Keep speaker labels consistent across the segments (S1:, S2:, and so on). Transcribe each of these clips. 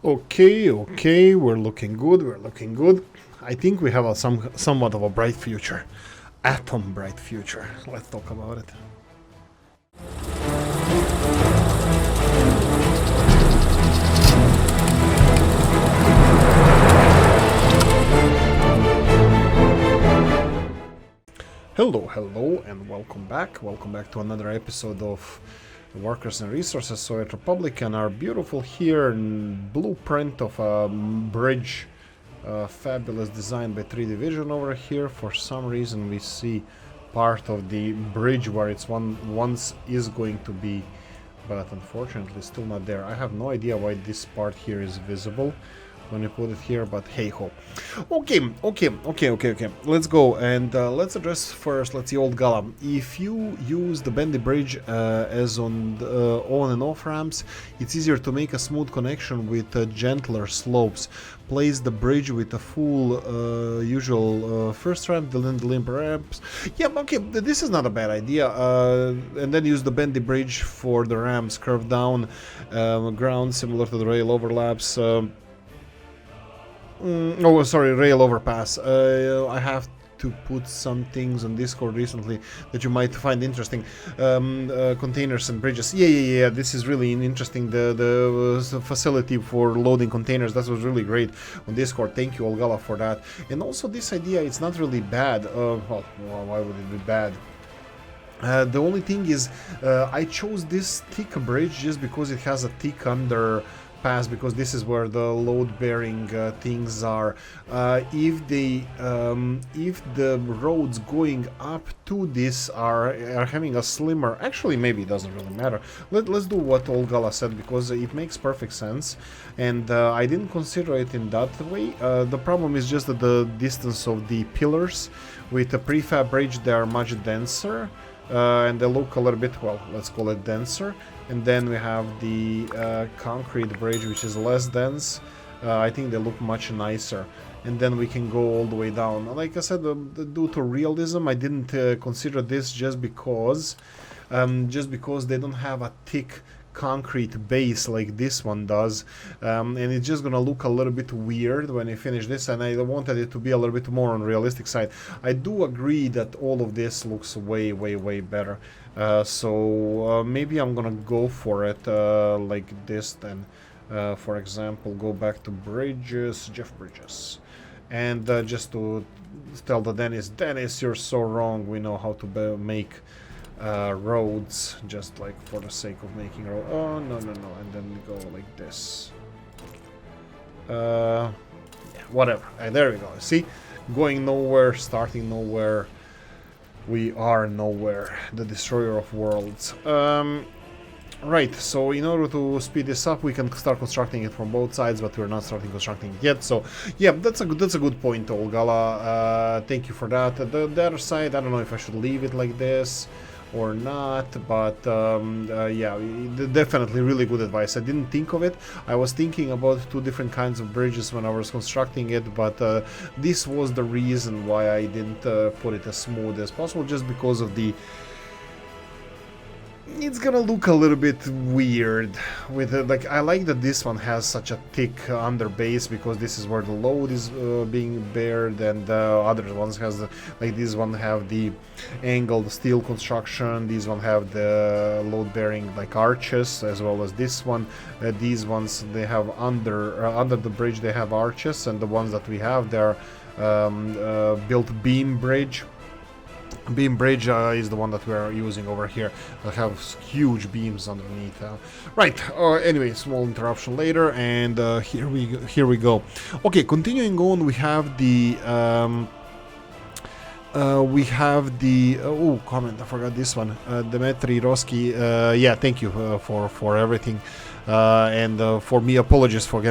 S1: Okay, we're looking good. I think we have somewhat of a bright future. Atom bright future. Let's talk about it. Hello, and welcome back. Welcome back to another episode of Workers and Resources Soviet Republic, and our beautiful here blueprint of a bridge, fabulous design by 3D Vision over here. For some reason we see part of the bridge where it's once is going to be, but unfortunately still not there. I have no idea why this part here is visible when you put it here, but hey ho. Okay. Let's go and let's address first. Let's see, Old Gala. If you use the bendy bridge as on the on and off ramps, it's easier to make a smooth connection with gentler slopes. Place the bridge with a full usual first ramp, then the limp ramps. Yeah, okay, this is not a bad idea. And then use the bendy bridge for the ramps, curve down ground similar to the rail overlaps. Rail overpass. I have to put some things on Discord recently that you might find interesting. Containers and bridges. Yeah. This is really interesting. The facility for loading containers. That was really great on Discord. Thank you, Olgala, for that. And also this idea, it's not really bad. Well, why would it be bad? The only thing is, I chose this thick bridge just because it has a thick underpass, because this is where the load-bearing things are. If the roads going up to this are having a slimmer, actually maybe it doesn't really matter. Let's do what Olgala said, because it makes perfect sense, and I didn't consider it in that way. The problem is just that the distance of the pillars with the prefab bridge, they are much denser. And they look a little bit, well, let's call it denser. And then we have the concrete bridge, which is less dense. I think they look much nicer. And then we can go all the way down. Like I said, due to realism, I didn't consider this just because they don't have a thick concrete base like this one does, and it's just gonna look a little bit weird when I finish this, and I wanted it to be a little bit more on realistic side. I do agree that all of this looks way better, so maybe I'm gonna go for it like this then. For example, go back to bridges, Jeff Bridges, and just to tell the Dennis, you're so wrong. We know how to make roads, just like for the sake of making road. Oh no, and then we go like this. Yeah, whatever. There we go. See, going nowhere, starting nowhere. We are nowhere. The destroyer of worlds. Right. So in order to speed this up, we can start constructing it from both sides, but we're not starting constructing it yet. So yeah, that's a good point, Olgala. Thank you for that. The other side, I don't know if I should leave it like this or not, but yeah, definitely really good advice. I didn't think of it. I was thinking about two different kinds of bridges when I was constructing it, but this was the reason why I didn't put it as smooth as possible, just because of the... It's gonna look a little bit weird with it. Like, I like that this one has such a thick under base, because this is where the load is being bared, and other ones has like this one have the angled steel construction, these one have the load bearing like arches, as well as this one. These ones, they have under the bridge, they have arches, and the ones that we have, they're built beam bridge. Beam bridge is the one that we are using over here. That have huge beams underneath. Right. Anyway, small interruption later, and here we go. Okay, continuing on, we have the comment. I forgot this one. Dmitry Roski. Yeah, thank you for everything. And for me, apologies for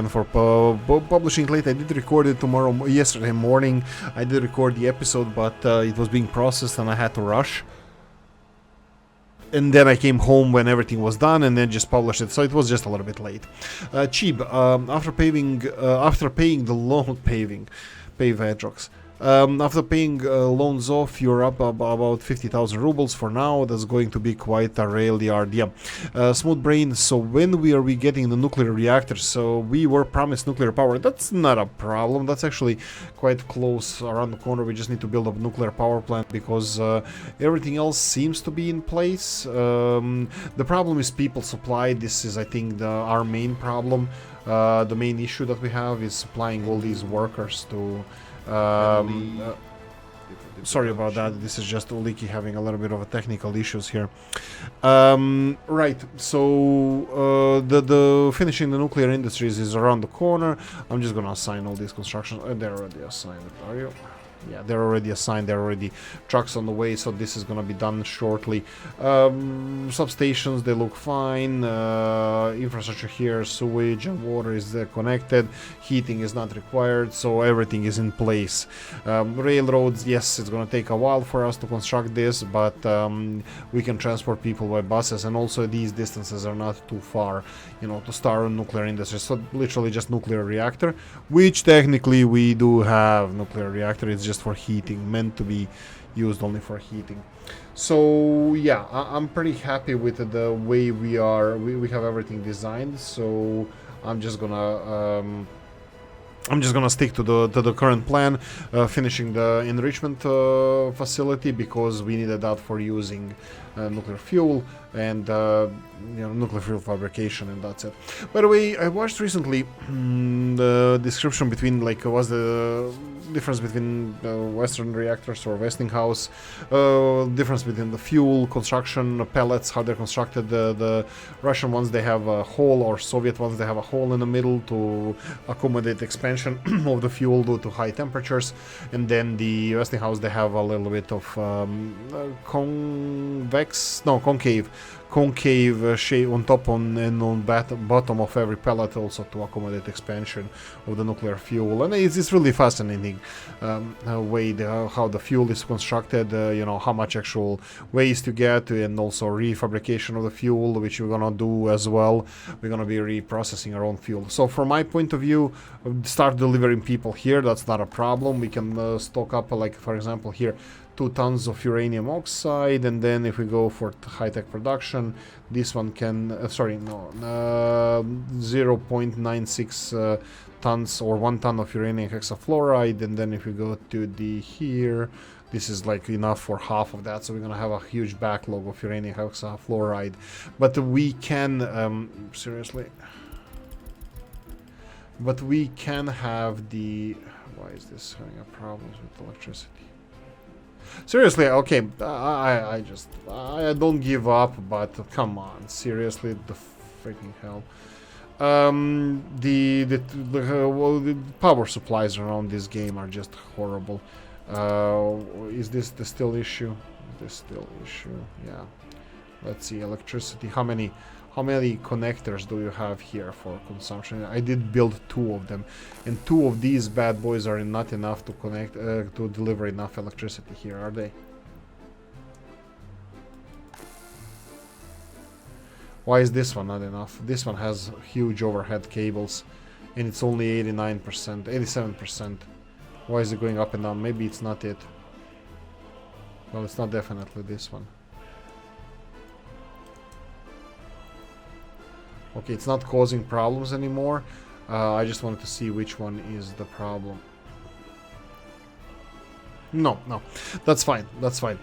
S1: publishing late. I did record it yesterday morning. I did record the episode, but it was being processed and I had to rush. And then I came home when everything was done, and then just published it. So it was just a little bit late. Cheap. After paying the long pave Edrox. After paying loans off, you're up about 50,000 rubles for now. That's going to be quite a rail yard. Yeah. Smooth Brain, so when we are getting the nuclear reactor? So we were promised nuclear power. That's not a problem. That's actually quite close around the corner. We just need to build a nuclear power plant because everything else seems to be in place. The problem is people supply. This is, I think, our main problem. The main issue that we have is supplying all these workers to... sorry about that, this is just Oolykee having a little bit of a technical issues here. Right, so the finishing the nuclear industries is around the corner. I'm just gonna assign all these constructions. They're already assigned, are you? Yeah, they're already assigned, they're already trucks on the way, so this is gonna be done shortly. Substations, they look fine. Infrastructure here, sewage and water is connected. Heating is not required, so everything is in place. Railroads, yes, it's gonna take a while for us to construct this, but we can transport people by buses, and also these distances are not too far, you know, to start a nuclear industry. So literally just nuclear reactor, which technically we do have nuclear reactor. It's just for heating, meant to be used only for heating. So yeah, I'm pretty happy with the way we have everything designed. So I'm just gonna stick to the current plan, finishing the enrichment facility because we needed that for using nuclear fuel and you know, nuclear fuel fabrication, and that's it. By the way, I watched recently the description between, like, what's the difference between Western reactors or Westinghouse, difference between the fuel construction pellets, how they're constructed. The Russian ones, they have a hole, or Soviet ones, they have a hole in the middle to accommodate expansion of the fuel due to high temperatures, and then the Westinghouse, they have a little bit of concave shape on top and on bottom of every pellet, also to accommodate expansion of the nuclear fuel. And it's really fascinating way how the fuel is constructed, you know, how much actual waste you get, and also refabrication of the fuel, which we're gonna do as well. We're gonna be reprocessing our own fuel. So from my point of view, start delivering people here, that's not a problem. We can stock up, like, for example, here 2 tons of uranium oxide, and then if we go for high-tech production, this one can 0.96 tons or 1 ton of uranium hexafluoride, and then if we go to the here, this is like enough for half of that, so we're gonna have a huge backlog of uranium hexafluoride. But we can but we can have the... Why is this having a problems with electricity? Seriously, okay, I don't give up, but come on, seriously, the freaking hell. The power supplies around this game are just horrible. Is this the still issue? This still issue, yeah. Let's see, electricity. How many connectors do you have here for consumption? I did build 2 of them, and 2 of these bad boys are not enough to connect to deliver enough electricity here, are they? Why is this one not enough? This one has huge overhead cables, and it's only 89%, 87%. Why is it going up and down? Maybe it's not it. Well, it's not definitely this one. Okay, it's not causing problems anymore. I just wanted to see which one is the problem. No, that's fine, that's fine.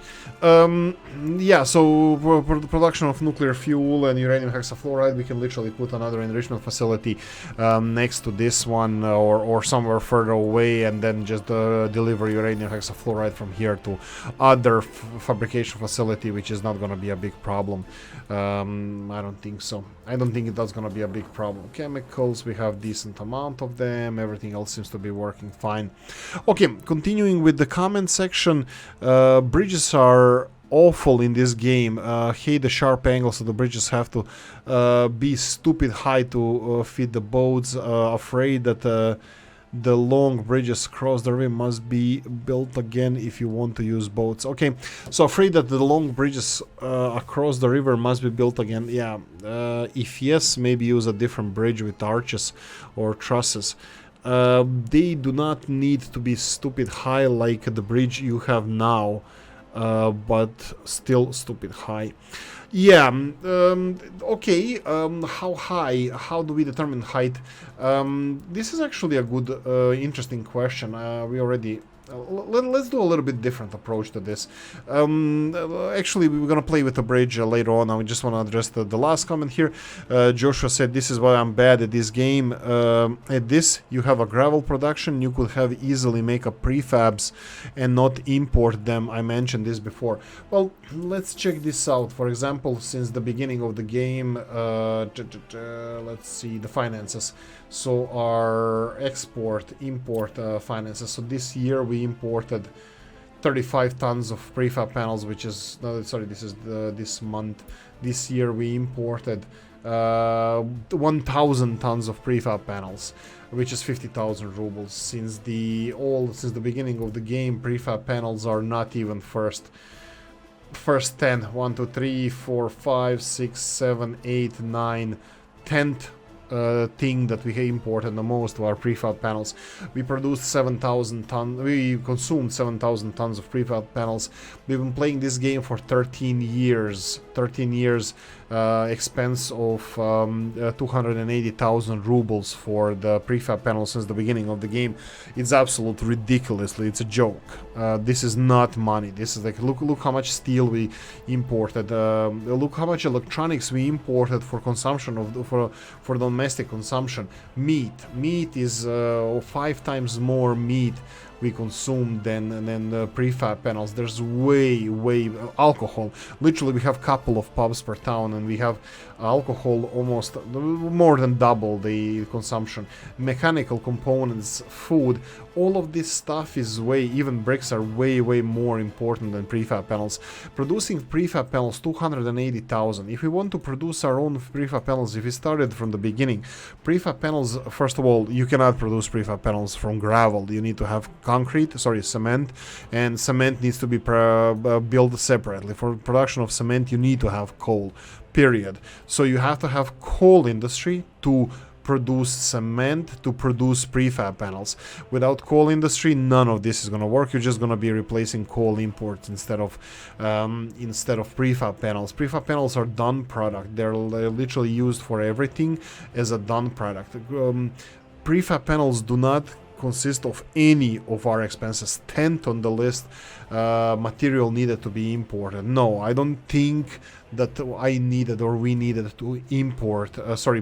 S1: Yeah, so for the production of nuclear fuel and uranium hexafluoride, we can literally put another enrichment facility next to this one, or somewhere further away, and then just deliver uranium hexafluoride from here to other fabrication facility, which is not going to be a big problem. I don't think so. I don't think that's going to be a big problem. Chemicals, we have decent amount of them. Everything else seems to be working fine. Okay, continuing with the comments section. Bridges are awful in this game. Hate the sharp angles, so the bridges have to be stupid high to fit the boats. Afraid that the long bridges across the river must be built again if you want to use boats. Okay, so afraid that the long bridges across the river must be built again. Yeah, if yes, maybe use a different bridge with arches or trusses. They do not need to be stupid high like the bridge you have now, but still stupid high. Yeah, okay, how high? How do we determine height? This is actually a good, interesting question. We already... let's do a little bit different approach to this. Actually, we're gonna play with the bridge later on. I just want to address the last comment here. Joshua said, "This is why I'm bad at this game. At this, you have a gravel production. You could have easily make a prefabs and not import them. I mentioned this before. Well, let's check this out. For example, since the beginning of the game, let's see the finances. So our export, import finances. So this year we imported 35 tons of prefab panels, which is, no, sorry, this is this month. This year we imported 1,000 tons of prefab panels, which is 50,000 rubles. Since the beginning of the game, prefab panels are not even first 10. 1, 2, 3, 4, 5, 6, 7, 8, 9, 10th thing that we imported the most were prefab panels. We produced 7,000 tons. We consumed 7,000 tons of prefab panels. We've been playing this game for 13 years. 13 years. Expense of 280,000 rubles for the prefab panels since the beginning of the game. It's absolutely ridiculously. It's a joke. This is not money. This is like, look how much steel we imported. Look how much electronics we imported for consumption for domestic consumption. Meat is 5 times more meat we consume than prefab panels. There's way alcohol. Literally, we have couple of pubs per town, and we have alcohol almost more than double the consumption. Mechanical components, food, all of this stuff is even bricks are way more important than prefab panels. Producing prefab panels, 280,000. If we want to produce our own prefab panels, if we started from the beginning, prefab panels, first of all, you cannot produce prefab panels from gravel. You need to have cement, and cement needs to be built separately. For production of cement, you need to have coal, period. So you have to have coal industry to produce cement, to produce prefab panels. Without coal industry, none of this is going to work. You're just going to be replacing coal imports instead of prefab panels. Prefab panels are done product. They're literally used for everything as a done product. Prefab panels do not consist of any of our expenses. 10th on the list, material needed to be imported. No, I don't think that I needed or we needed to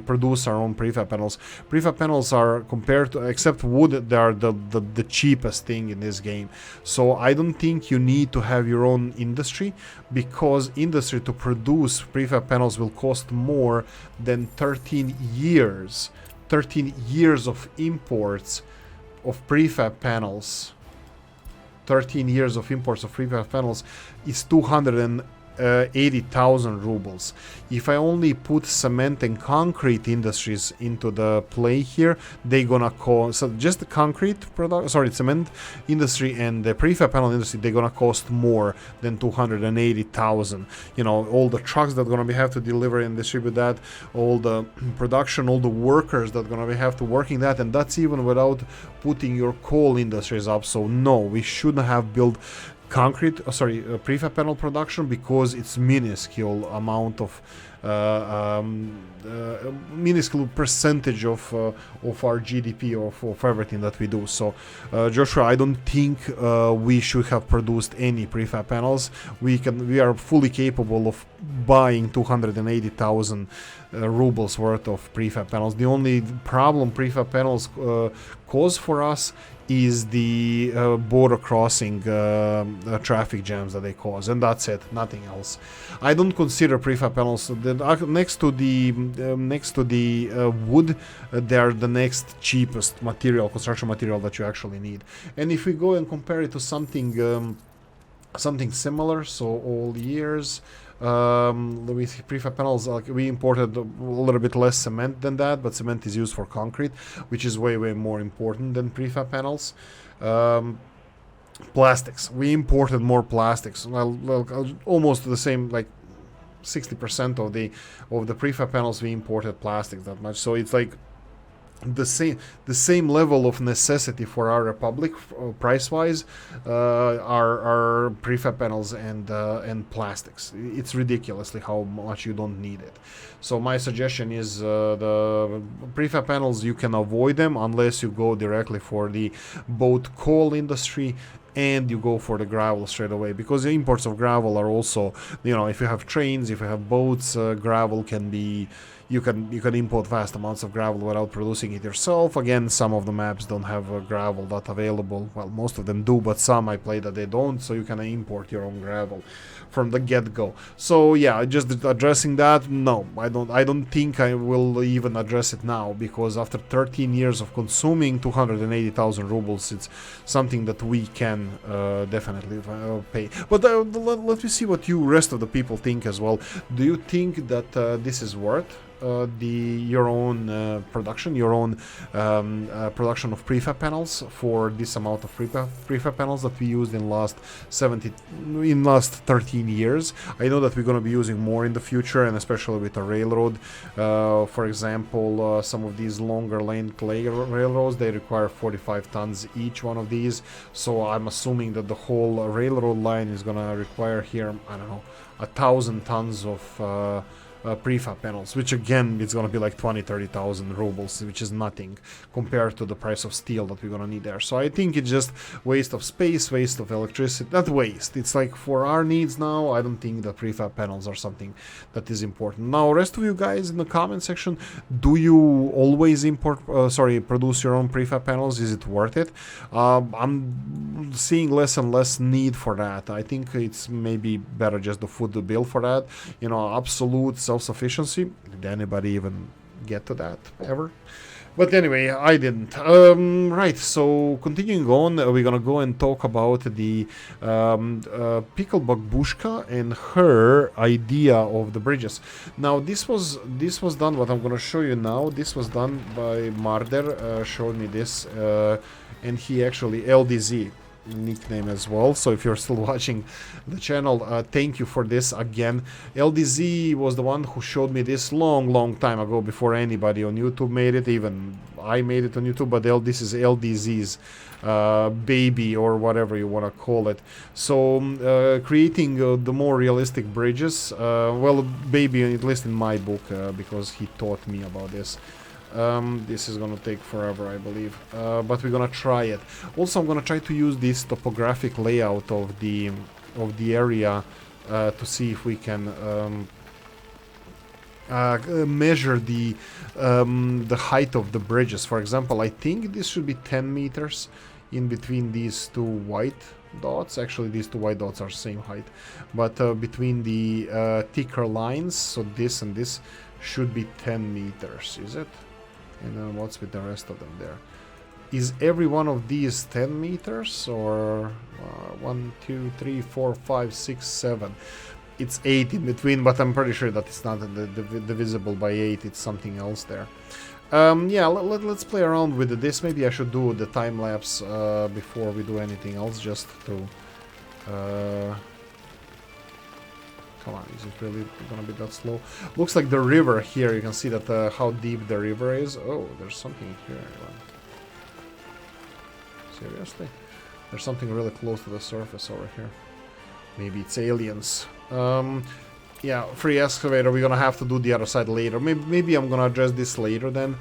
S1: produce our own prefab panels. Prefab panels are, compared to, except wood, they are the cheapest thing in this game. So I don't think you need to have your own industry, because industry to produce prefab panels will cost more than 13 years. 13 years of imports of prefab panels. 13 years of imports of prefab panels is 280,000 rubles. If I only put cement and concrete industries into the play here, they gonna cost, so just the concrete product, cement industry and the prefab panel industry, they're gonna cost more than 280,000. You know, all the trucks that gonna have to deliver and distribute that, all the production, all the workers that gonna have to working that, and that's even without putting your coal industries up. So no, we shouldn't have built prefab panel production, because it's minuscule amount of minuscule percentage of our GDP, of everything that we do. So Joshua, I don't think we should have produced any prefab panels. We are fully capable of buying 280,000 rubles worth of prefab panels. The only problem prefab panels cause for us is the border crossing traffic jams that they cause, and that's it, nothing else. I don't consider prefab panels next to the wood. They are the next cheapest material, construction material that you actually need. And if we go and compare it to something similar, so all years, with prefab panels, we imported a little bit less cement than that, but cement is used for concrete, which is way more important than prefab panels. Plastics, we imported more plastics, almost the same, like 60% of the prefab panels we imported plastics that much. So it's like the same level of necessity for our Republic price wise are prefab panels and plastics. It's ridiculously how much you don't need it. So my suggestion is the prefab panels, you can avoid them unless you go directly for the boat coal industry and you go for the gravel straight away, because the imports of gravel are also, if you have trains, if you have boats, gravel can be, you can import vast amounts of gravel without producing it yourself. Again, some of the maps don't have gravel that available. Well, most of them do, but some I play that they don't, so you can import your own gravel from the get-go. So yeah, just addressing that, no, I don't think I will even address it now, because after 13 years of consuming 280,000 rubles, it's something that we can definitely pay. But let me see what you rest of the people think as well. Do you think that this is worth your own production, your own production of prefab panels for this amount of prefab panels that we used in last 13 years? I know that we're going to be using more in the future, and especially with a railroad. For example, some of these longer length railroads, they require 45 tons each one of these. So I'm assuming that the whole railroad line is going to require here, I don't know, 1,000 tons of prefab panels, which again, it's gonna be like 20-30,000 rubles, which is nothing compared to the price of steel that we're gonna need there. So I think it's just waste of space, waste of electricity. Not waste, it's like for our needs now. I don't think that prefab panels are something that is important. Now, rest of you guys in the comment section, do you always produce your own prefab panels? Is it worth it? I'm seeing less and less need for that. I think it's maybe better just to foot the bill for that. Absolute self-sufficiency. Did anybody even get to that ever? But anyway, I didn't. Right, so continuing on, we're gonna go and talk about the Pickle Babushka and her idea of the bridges. Now, this was done, what I'm gonna show you now, this was done by Marder, showed me this, and he actually, LDZ nickname as well, so if you're still watching the channel, thank you for this again. LDZ was the one who showed me this long time ago, before anybody on YouTube made it. Even I made it on YouTube, but this is LDZ's baby, or whatever you want to call it. So creating the more realistic bridges, well, baby, at least in my book, because he taught me about this. This is gonna take forever, I believe, but we're gonna try it. Also, I'm gonna try to use this topographic layout of the area to see if we can measure the height of the bridges. For example, I think this should be 10 meters in between these two white dots. Actually, these two white dots are same height, but between the thicker lines, so this and this should be 10 meters, is it? And then what's with the rest of them there? Is every one of these 10 meters, or 1, 2, 3, 4, 5, 6, 7? It's 8 in between, but I'm pretty sure that it's not divisible by 8, it's something else there. Yeah, let's play around with this. Maybe I should do the time lapse before we do anything else, just to... Come on, is it really gonna be that slow? Looks like the river here, you can see that how deep the river is. Oh, there's something here. Seriously? There's something really close to the surface over here. Maybe it's aliens. Yeah, free excavator, we're gonna have to do the other side later. Maybe I'm gonna address this later then,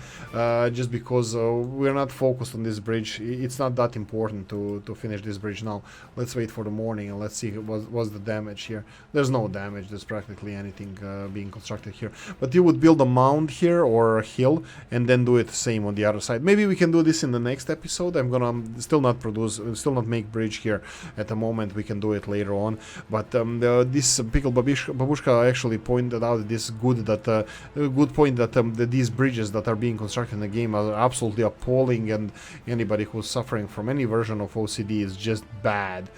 S1: just because we're not focused on this bridge. It's not that important to finish this bridge now. Let's wait for the morning and let's see what's the damage here. There's no damage, there's practically anything being constructed here. But you would build a mound here or a hill and then do it the same on the other side. Maybe we can do this in the next episode. I'm gonna still not make bridge here at the moment. We can do it later on. But this Pickle Babushka actually pointed out this good point that these bridges that are being constructed in the game are absolutely appalling, and anybody who's suffering from any version of OCD is just bad.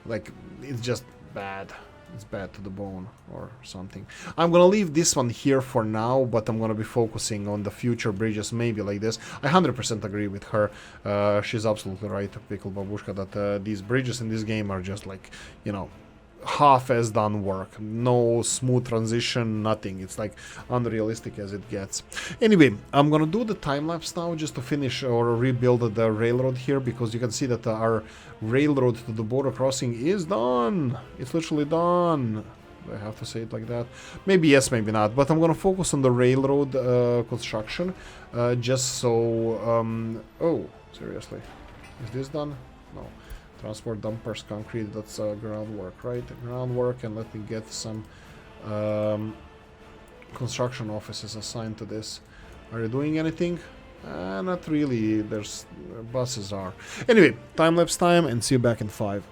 S1: Like, it's just bad. It's bad to the bone or something. I'm gonna leave this one here for now, but I'm gonna be focusing on the future bridges, maybe like this. I 100% agree with her. She's absolutely right, Pickle Babushka, that these bridges in this game are just like, half as done work. No smooth transition, nothing. It's like unrealistic as it gets. Anyway, I'm gonna do the time lapse now just to finish or rebuild the railroad here, because you can see that our railroad to the border crossing is done. It's literally done. Do I have to say it like that? Maybe yes, maybe not. But I'm gonna focus on the railroad construction, just so. Oh, seriously, is this done? No. Transport dumpers, concrete, that's groundwork, right? Groundwork, and let me get some construction offices assigned to this. Are you doing anything? Not really, there's buses are. Anyway, time-lapse time, and see you back in 5.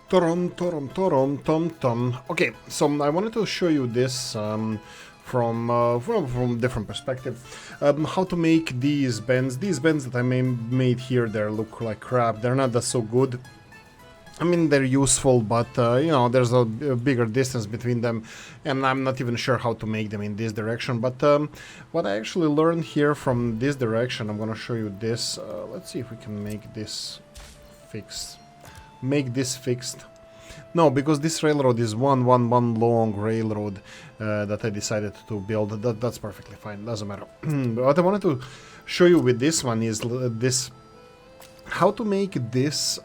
S1: Torom, torom, torom, tom, tom. Okay, so I wanted to show you this from different perspective. How to make these bends. These bends that I made here, they look like crap. They're not that so good. I mean, they're useful, but, you know, there's a bigger distance between them, and I'm not even sure how to make them in this direction. But what I actually learned here from this direction, I'm going to show you this. Let's see if we can make this fixed. Make this fixed. No, because this railroad is one long railroad that I decided to build. That's perfectly fine, doesn't matter. But what I wanted to show you with this one is this, how to make this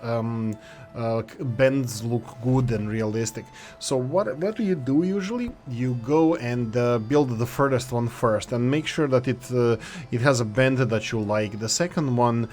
S1: bends look good and realistic. So what do you do usually? You go and build the furthest one first and make sure that it has a bend that you like. The second one,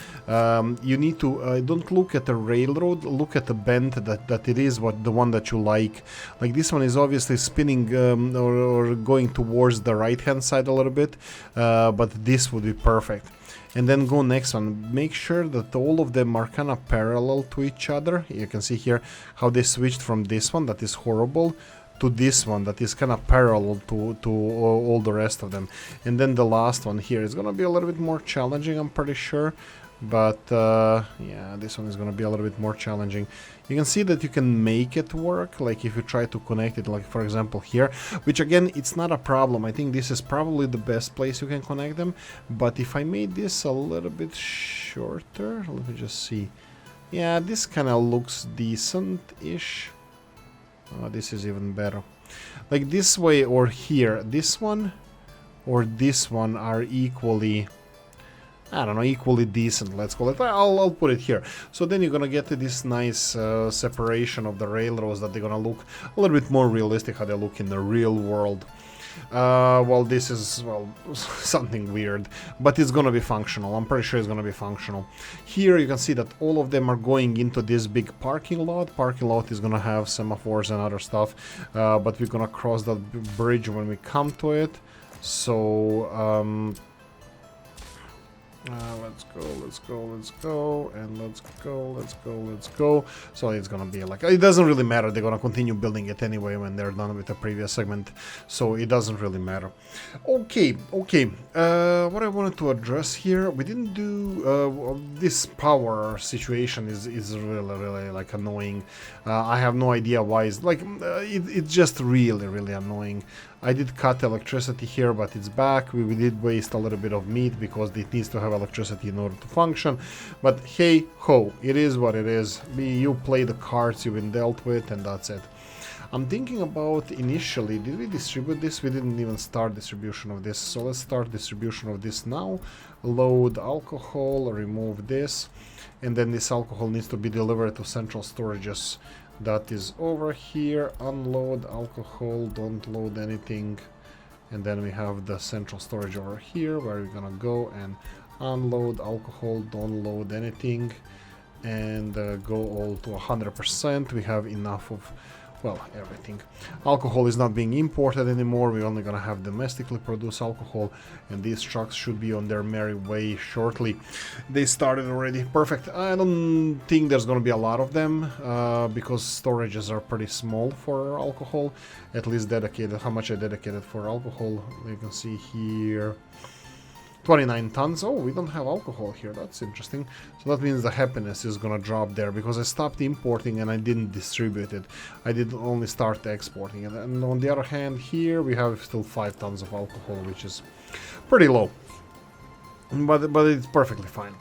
S1: you need to don't look at the railroad, look at the bend that it is the one that you like. Like this one is obviously spinning or going towards the right hand side a little bit, but this would be perfect. And then go next one. Make sure that all of them are kind of parallel to each other. You can see here how they switched from this one that is horrible to this one that is kind of parallel to all the rest of them. And then the last one here is going to be a little bit more challenging, I'm pretty sure. But yeah, this one is going to be a little bit more challenging. You can see that you can make it work, like if you try to connect it, like for example here, which again, it's not a problem. I think this is probably the best place you can connect them. But if I made this a little bit shorter, let me just see. Yeah, this kind of looks decent-ish. Oh, this is even better. Like this way or here, this one or this one are equally, I don't know, equally decent, let's call it. I'll put it here. So then you're gonna get this nice separation of the railroads that they're gonna look a little bit more realistic how they look in the real world. Well, this is, well, something weird, but it's gonna be functional. I'm pretty sure it's gonna be functional. Here you can see that all of them are going into this big parking lot. Parking lot is gonna have semaphores and other stuff, but we're gonna cross that bridge when we come to it. So, let's go, and let's go. So it's gonna be like, it doesn't really matter, they're gonna continue building it anyway when they're done with the previous segment, so it doesn't really matter. Okay, what I wanted to address here, we didn't do, this power situation is really like annoying. I have no idea why. It's like, it's just really annoying. I did cut electricity here, but it's back. We did waste a little bit of meat because it needs to have electricity in order to function. But hey ho, it is what it is. You play the cards you've been dealt with, and that's it. I'm thinking about initially, did we distribute this? We didn't even start distribution of this. So let's start distribution of this now. Load alcohol, remove this. And then this alcohol needs to be delivered to central storages. That is over here. Unload alcohol, don't load anything. And then we have the central storage over here where we're gonna go and unload alcohol, don't load anything, and go all to 100%. We have enough of, well, everything. Alcohol is not being imported anymore. We're only gonna have domestically produced alcohol, and these trucks should be on their merry way shortly. They started already. Perfect. I don't think there's gonna be a lot of them because storages are pretty small for alcohol, at least dedicated. How much I dedicated for alcohol, you can see here. 29 tons. Oh, we don't have alcohol here. That's interesting. So that means the happiness is gonna drop there because I stopped importing and I didn't distribute it. I did only start exporting it. And on the other hand, here we have still 5 tons of alcohol, which is pretty low. But it's perfectly fine.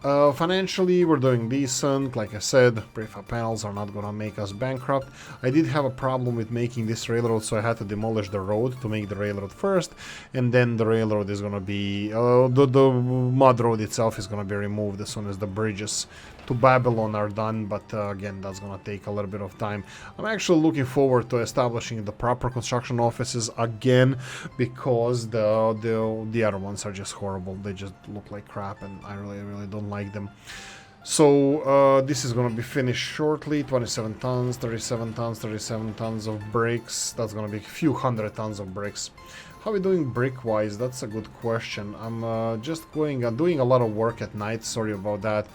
S1: Financially, we're doing decent. Like I said, prefab panels are not gonna make us bankrupt. I did have a problem with making this railroad, so I had to demolish the road to make the railroad first, and then the railroad is gonna be the mud road itself is gonna be removed as soon as the bridges to Babylon are done. But again, that's gonna take a little bit of time. I'm actually looking forward to establishing the proper construction offices again, because the other ones are just horrible. They just look like crap, and I really don't like them. So this is gonna be finished shortly. 27 tons, 37 tons, 37 tons of bricks. That's gonna be a few hundred tons of bricks. How are we doing brick-wise? That's a good question. I'm just doing a lot of work at night. Sorry about that.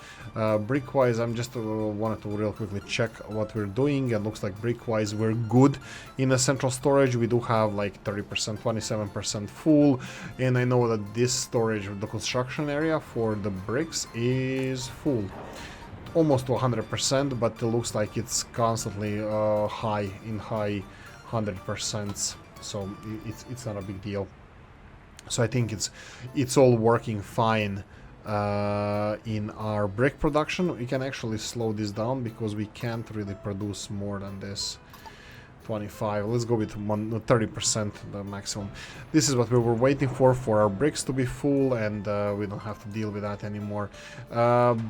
S1: Brick-wise, I'm just wanted to real quickly check what we're doing. It looks like brick-wise we're good in the central storage. We do have like 30%, 27% full, and I know that this storage, the construction area for the bricks, is full. Almost to 100%, but it looks like it's constantly high 100%. So it's not a big deal. So I think it's all working fine in our brick production. We can actually slow this down because we can't really produce more than this. 25. Let's go with 30%, the maximum. This is what we were waiting for our bricks to be full, and we don't have to deal with that anymore.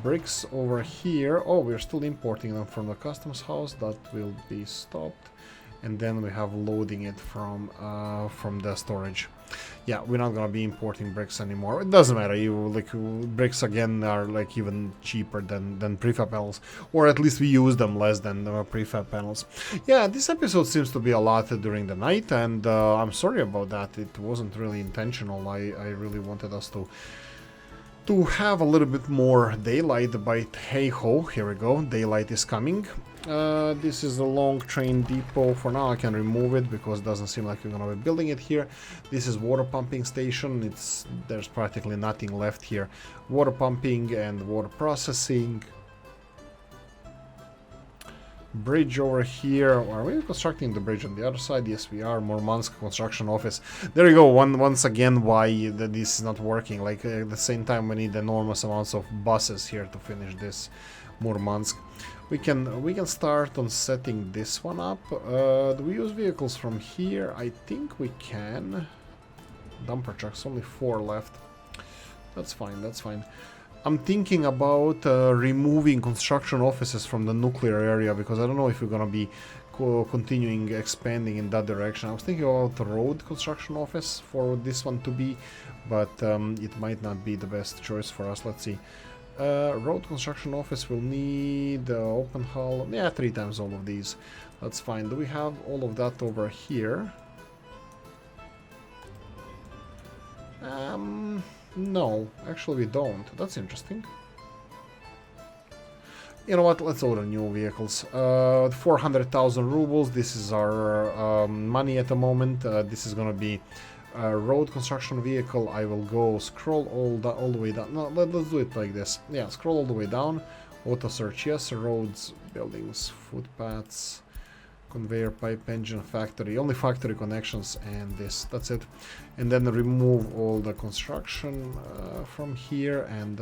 S1: Bricks over here. Oh, we're still importing them from the customs house. That will be stopped. And then we have loading it from the storage. Yeah, we're not gonna be importing bricks anymore. It doesn't matter. Bricks again are like even cheaper than prefab panels, or at least we use them less than prefab panels. Yeah, this episode seems to be a lot during the night, and I'm sorry about that. It wasn't really intentional. I really wanted us to have a little bit more daylight, but hey ho, here we go. Daylight is coming. This is a long train depot. For now I can remove it because it doesn't seem like we're gonna be building it here. This is water pumping station. There's practically nothing left here. Water pumping and water processing. Bridge over here. Are we constructing the bridge on the other side? Yes, we are. Murmansk construction office. There you go. Once again, why this is not working. Like at the same time, we need enormous amounts of buses here to finish this Murmansk. We can start on setting this one up. Do we use vehicles from here? I think we can. Dumper trucks, only 4 left. That's fine. That's fine. I'm thinking about removing construction offices from the nuclear area because I don't know if we're gonna be continuing expanding in that direction. I was thinking about the road construction office for this one to be, but it might not be the best choice for us. Let's see. Road construction office will need open hull. Yeah, 3 times all of these. That's fine. Do we have all of that over here? No, actually we don't. That's interesting. You know what? Let's order new vehicles. 400,000 rubles. This is our money at the moment. This is gonna be a road construction vehicle. I will go scroll all the way down. No, let's do it like this. Yeah, scroll all the way down. Auto search, yes. Roads, buildings, footpaths, conveyor pipe, engine, factory. Only factory connections and this. That's it. And then remove all the construction from here, and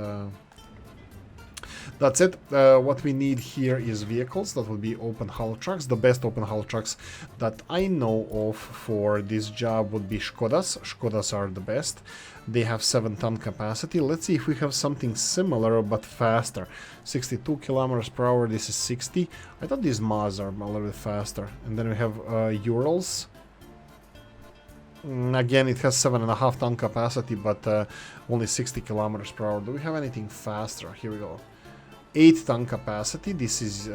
S1: that's it. What we need here is vehicles. That will be open hull trucks. The best open hull trucks that I know of for this job would be Škodas. Škodas are the best. They have 7-ton capacity. Let's see if we have something similar but faster. 62 kilometers per hour. This is 60. I thought these Maz are a little bit faster. And then we have Urals. Again, it has 7.5-ton capacity, but only 60 kilometers per hour. Do we have anything faster? Here we go. 8-ton capacity. This is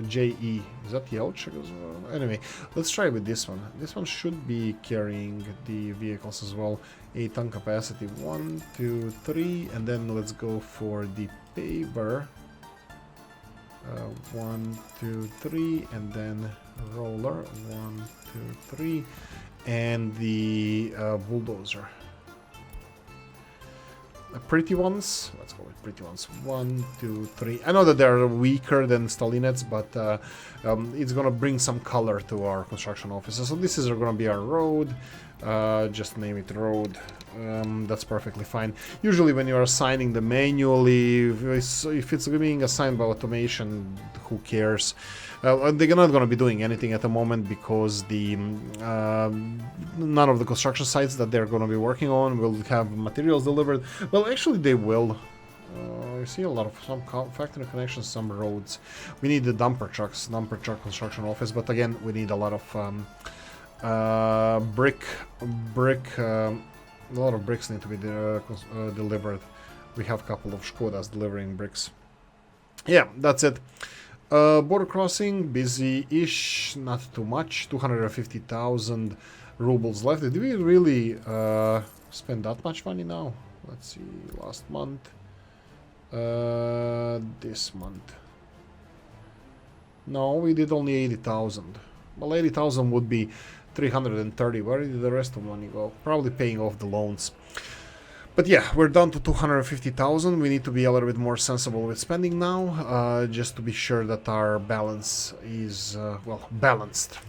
S1: JE. Is that Yelch? Anyway, let's try with this one. This one should be carrying the vehicles as well. 8-ton capacity. 1, 2, 3, and then let's go for the paver. 1, 2, 3, and then roller. 1, 2, 3, and the bulldozer. Pretty ones. Let's go with pretty ones. 1, 2, 3. I know that they're weaker than Stalinets, but it's gonna bring some color to our construction offices. So this is gonna be our road. Just name it road. That's perfectly fine. Usually when you're assigning them manually, if it's being assigned by automation, who cares? They're not going to be doing anything at the moment because the none of the construction sites that they're going to be working on will have materials delivered. Well, actually they will. I see a lot of some factory connections, some roads. We need the dumper truck construction office, but again, we need a lot of brick. A lot of bricks need to be delivered. We have a couple of Škodas delivering bricks. Yeah, that's it. Border crossing, busy-ish, not too much. 250,000 rubles left. Did we really spend that much money now? Let's see, last month. This month. No, we did only 80,000. Well, 80,000 would be 330. Where did the rest of the money go? Probably paying off the loans. But yeah, we're down to 250,000. We need to be a little bit more sensible with spending now, just to be sure that our balance is, well, balanced.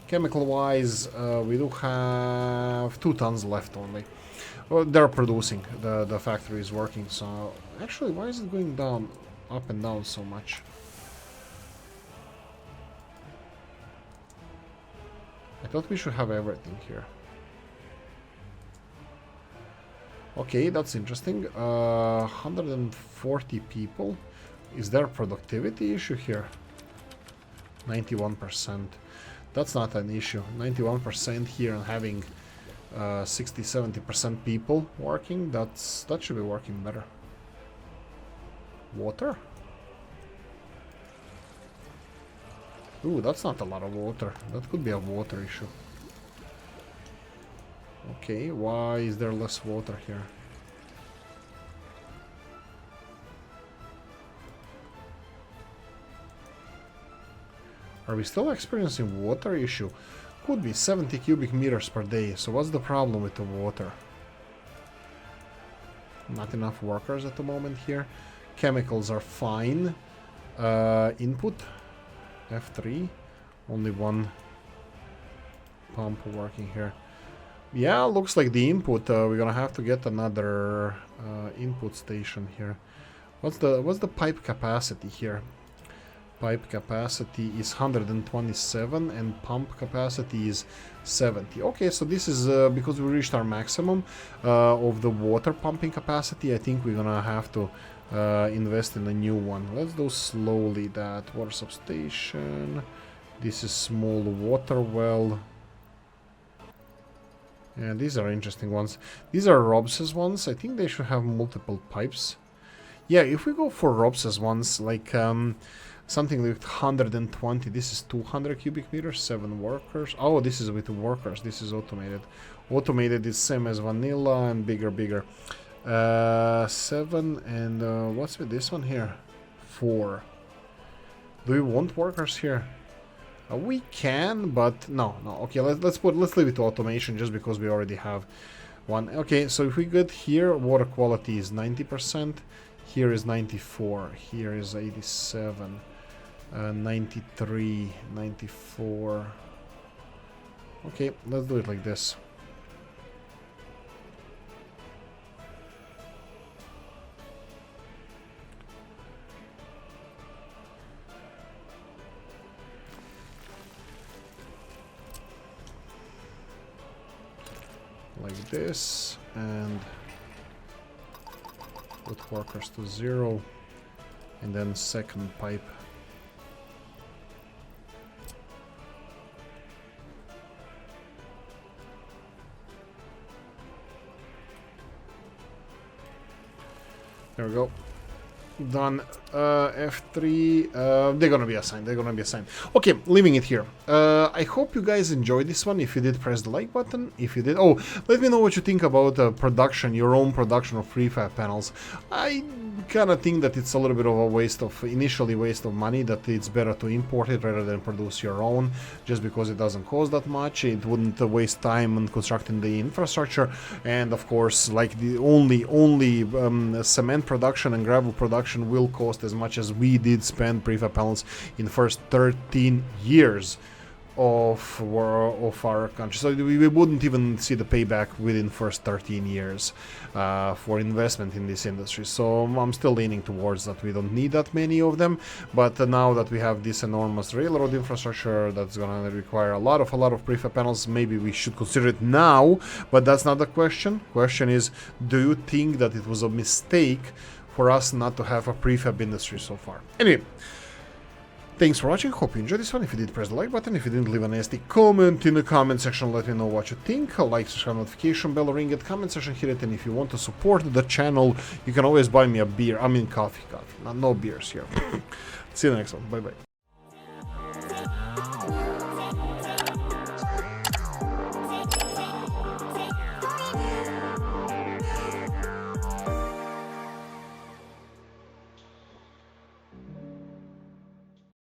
S1: Chemical-wise, we do have 2 tons left only. Well, they're producing. The factory is working, so... Actually, why is it going down, up and down so much? I thought we should have everything here. Okay, that's interesting. 140 people. Is there a productivity issue here? 91%. That's not an issue. 91% here and having 60-70% people working, that should be working better. Water? Ooh, that's not a lot of water. That could be a water issue. Okay, why is there less water here? Are we still experiencing water issue? Could be 70 cubic meters per day. So what's the problem with the water? Not enough workers at the moment here. Chemicals are fine. Input F3. Only one pump working here. Yeah, looks like the input. We're gonna have to get another input station here. What's the pipe capacity here? Pipe capacity is 127 and pump capacity is 70. Okay, so this is because we reached our maximum of the water pumping capacity. I think we're gonna have to invest in a new one. Let's do slowly that. Water substation. This is small water well. Yeah, these are interesting ones. These are Robs's ones. I think they should have multiple pipes. Yeah, if we go for Robs's ones, like something like 120, this is 200 cubic meters, 7 workers. Oh, this is with workers. This is automated. Automated is same as vanilla and bigger. 7 and what's with this one here? 4. Do we want workers here? We can, but no. Okay, let's leave it to automation just because we already have one. Okay, so if we get here, water quality is 90%. Here is 94. Here is 87. 93, 94. Okay, let's do it like this. Like this, and put workers to 0, and then second pipe. There we go. Done. F3. They're gonna be assigned. Okay, leaving it here. I hope you guys enjoyed this one. If you did, press the like button. If you did, let me know what you think about production, your own production of prefab panels. I kind of think that it's a little bit of a initially waste of money, that it's better to import it rather than produce your own, just because it doesn't cost that much. It wouldn't waste time in constructing the infrastructure, and of course, like the only cement production and gravel production will cost as much as we did spend prefab panels in the first 13 years of our country. So we wouldn't even see the payback within first 13 years for investment in this industry. So I'm still leaning towards that we don't need that many of them. But now that we have this enormous railroad infrastructure that's gonna require a lot of prefab panels, maybe we should consider it now. But that's not the question. Question is, do you think that it was a mistake for us not to have a prefab industry so far? Anyway, thanks for watching. Hope you enjoyed this one. If you did, press the like button. If you didn't, leave a nasty comment in the comment section. Let me know what you think. Like, subscribe, notification bell, ring it, comment section, hit it. And if you want to support the channel, you can always buy me a beer. I mean coffee. No beers here. See you next one. Bye bye.